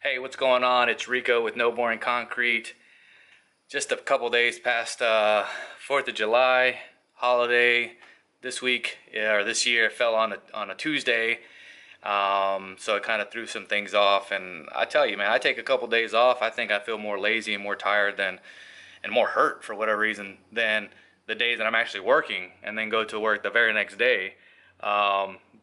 Hey, what's going on? It's Rico with No Boring Concrete. Just a couple days past 4th of July holiday this week, or this year, fell on a Tuesday. So it kind of threw some things off. And I tell you, man, I take a couple days off. I think I feel more lazy and more tired and more hurt for whatever reason than the days that I'm actually working and then go to work the very next day.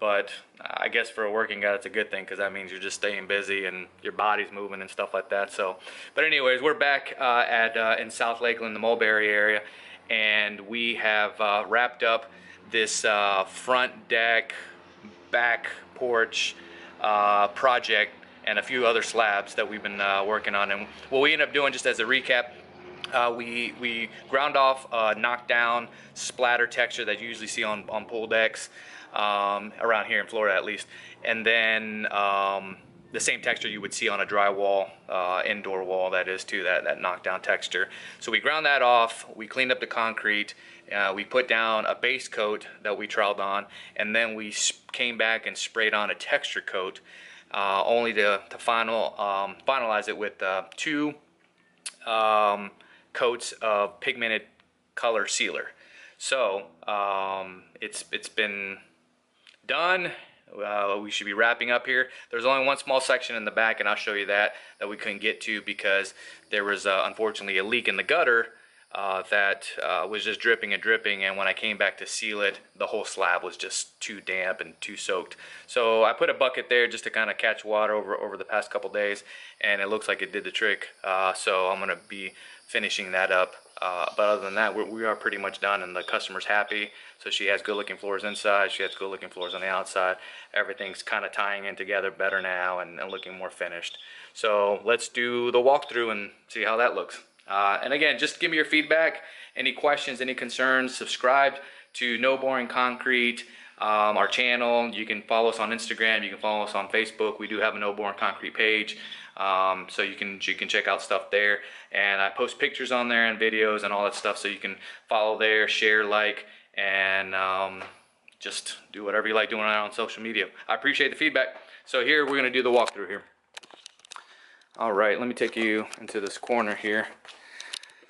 But I guess for a working guy, that's a good thing because that means you're just staying busy and your body's moving and stuff like that. So, but anyways, we're back in South Lakeland, the Mulberry area, and we have wrapped up this front deck, back porch project and a few other slabs that we've been working on. And what we ended up doing, just as a recap, we ground off knockdown splatter texture that you usually see on pool decks. Around here in Florida at least, and then the same texture you would see on a drywall, indoor wall, that is too, that knockdown texture. So we ground that off, we cleaned up the concrete, we put down a base coat that we troweled on, and then we came back and sprayed on a texture coat, only to finalize it with two coats of pigmented color sealer. So it's been done. We should be wrapping up here. There's only one small section in the back, and I'll show you that we couldn't get to because there was unfortunately a leak in the gutter that was just dripping and dripping, and when I came back to seal it, the whole slab was just too damp and too soaked. So I put a bucket there just to kind of catch water over the past couple days, and it looks like it did the trick. So I'm gonna be finishing that up. But other than that, we are pretty much done, and the customer's happy. So she has good looking floors inside, she has good looking floors on the outside. Everything's kind of tying in together better now and looking more finished. So let's do the walkthrough and see how that looks. And again, just give me your feedback, any questions, any concerns. Subscribe to No Boring Concrete, our channel. You can follow us on Instagram, you can follow us on Facebook. We do have a No Boring Concrete page. So you can check out stuff there, and I post pictures on there and videos and all that stuff, so you can follow there, share, like, and just do whatever you like doing on social media. I appreciate the feedback. So here we're going to do the walkthrough here. All right, let me take you into this corner here,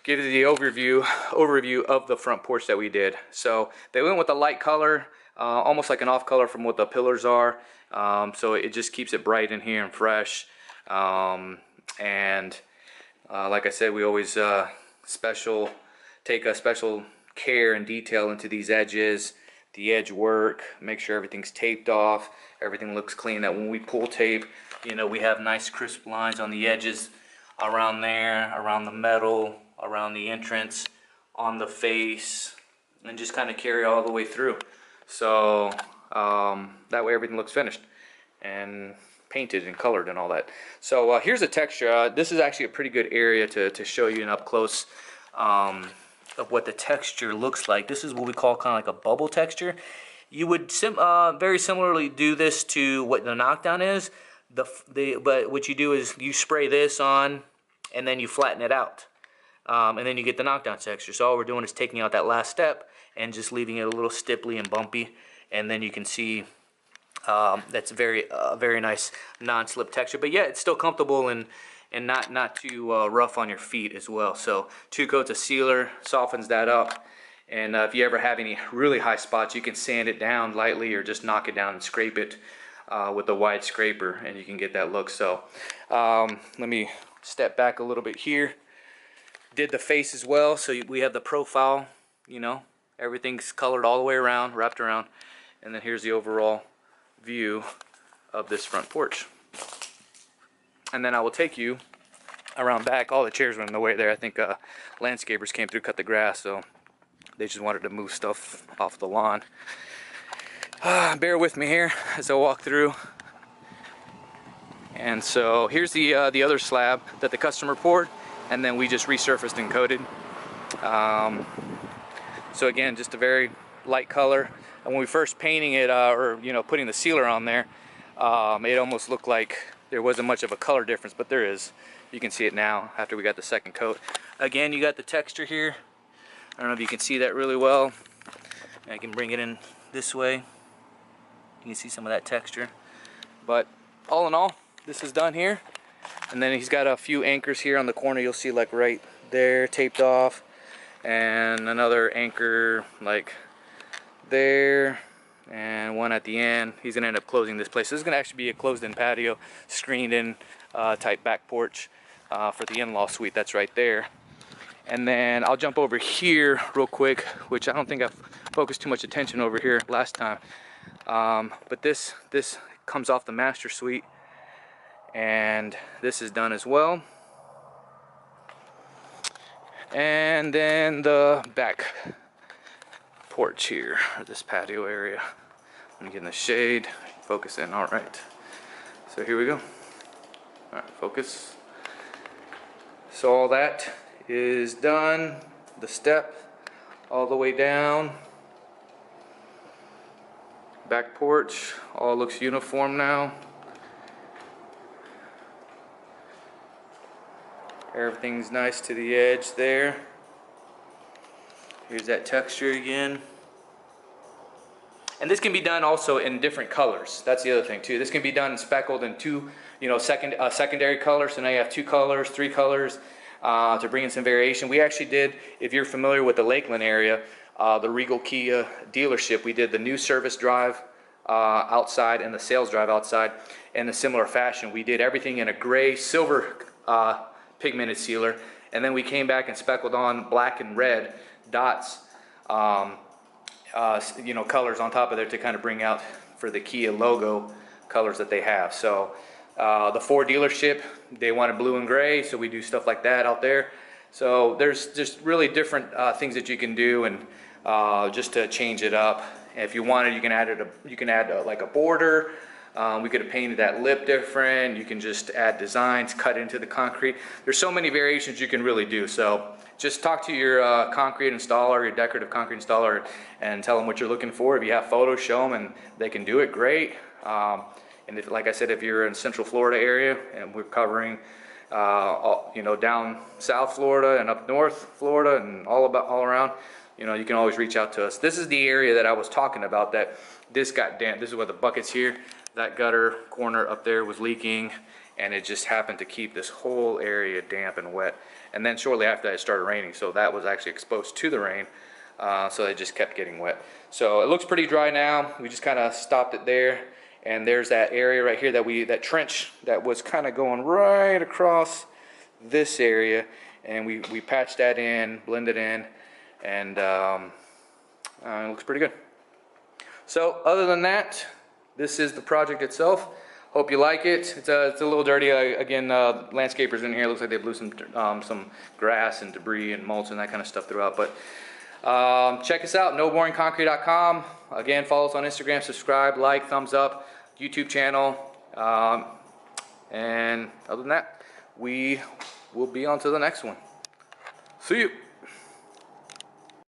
give you the overview of the front porch that we did. So they went with a light color, almost like an off color from what the pillars are, so it just keeps it bright in here and fresh. Like I said, we always take a special care and detail into these edges, the edge work, make sure everything's taped off, everything looks clean, that when we pull tape, you know, we have nice crisp lines on the edges, around there, around the metal, around the entrance, on the face, and just kind of carry all the way through. So that way everything looks finished and painted and colored and all that. So here's a texture. This is actually a pretty good area to show you an up close of what the texture looks like. This is what we call kind of like a bubble texture. You would very similarly do this to what the knockdown is. But what you do is you spray this on and then you flatten it out, and then you get the knockdown texture. So all we're doing is taking out that last step and just leaving it a little stipply and bumpy, and then you can see that's a very nice non-slip texture, but yeah, it's still comfortable and not too rough on your feet as well. So 2 coats of sealer softens that up, and if you ever have any really high spots, you can sand it down lightly or just knock it down and scrape it with a wide scraper, and you can get that look. So let me step back a little bit here. Did the face as well, so we have the profile, you know, everything's colored all the way around, wrapped around, and then here's the overall view of this front porch. And then I will take you around back. All the chairs were in the way there. I think landscapers came through, cut the grass, so they just wanted to move stuff off the lawn. Bear with me here as I walk through. And so here's the other slab that the customer poured, and then we just resurfaced and coated. So again, just a very light color. And when we first painting it, or you know, putting the sealer on there, it almost looked like there wasn't much of a color difference, but there is. You can see it now after we got the second coat. Again, you got the texture here. I don't know if you can see that really well. I can bring it in this way. You can see some of that texture. But all in all, this is done here. And then he's got a few anchors here on the corner. You'll see like right there taped off, and another anchor like there, and one at the end. He's gonna end up closing this place. This is gonna actually be a closed-in patio, screened-in type back porch for the in-law suite. That's right there. And then I'll jump over here real quick, which I don't think I've focused too much attention over here last time. But this comes off the master suite, and this is done as well. And then the back porch here, or this patio area. I'm getting the shade, focus in, all right. So here we go. All right, focus. So all that is done. The step all the way down. Back porch, all looks uniform now. Everything's nice to the edge there. Here's that texture again. And this can be done also in different colors. That's the other thing too. This can be done speckled in two, secondary colors. So now you have 2 colors, 3 colors to bring in some variation. We actually did, if you're familiar with the Lakeland area, the Regal Kia dealership, we did the new service drive outside and the sales drive outside in a similar fashion. We did everything in a gray silver pigmented sealer, and then we came back and speckled on black and red dots, colors on top of there to kind of bring out for the Kia logo colors that they have. So the Ford dealership, they wanted blue and gray, so we do stuff like that out there. So there's just really different things that you can do, and just to change it up. And if you wanted, you can add like a border. We could have painted that lip different. You can just add designs, cut into the concrete. There's so many variations you can really do. So just talk to your concrete installer, your decorative concrete installer, and tell them what you're looking for. If you have photos, show them, and they can do it. Great. And if, like I said, if you're in Central Florida area, and we're covering, down South Florida and up North Florida and all around, you can always reach out to us. This is the area that I was talking about that this got damp. This is where the bucket's here. That gutter corner up there was leaking, and it just happened to keep this whole area damp and wet. And then shortly after that, it started raining, so that was actually exposed to the rain, so it just kept getting wet. So it looks pretty dry now. We just kind of stopped it there, and there's that area right here that trench that was kind of going right across this area, and we patched that in, blended in, and it looks pretty good. So other than that, this is the project itself. Hope you like it. It's a little dirty. Again, landscapers in here. Looks like they blew some grass and debris and mulch and that kind of stuff throughout. But check us out, noboringconcrete.com. Again, follow us on Instagram, subscribe, like, thumbs up, YouTube channel. And other than that, we will be on to the next one. See you.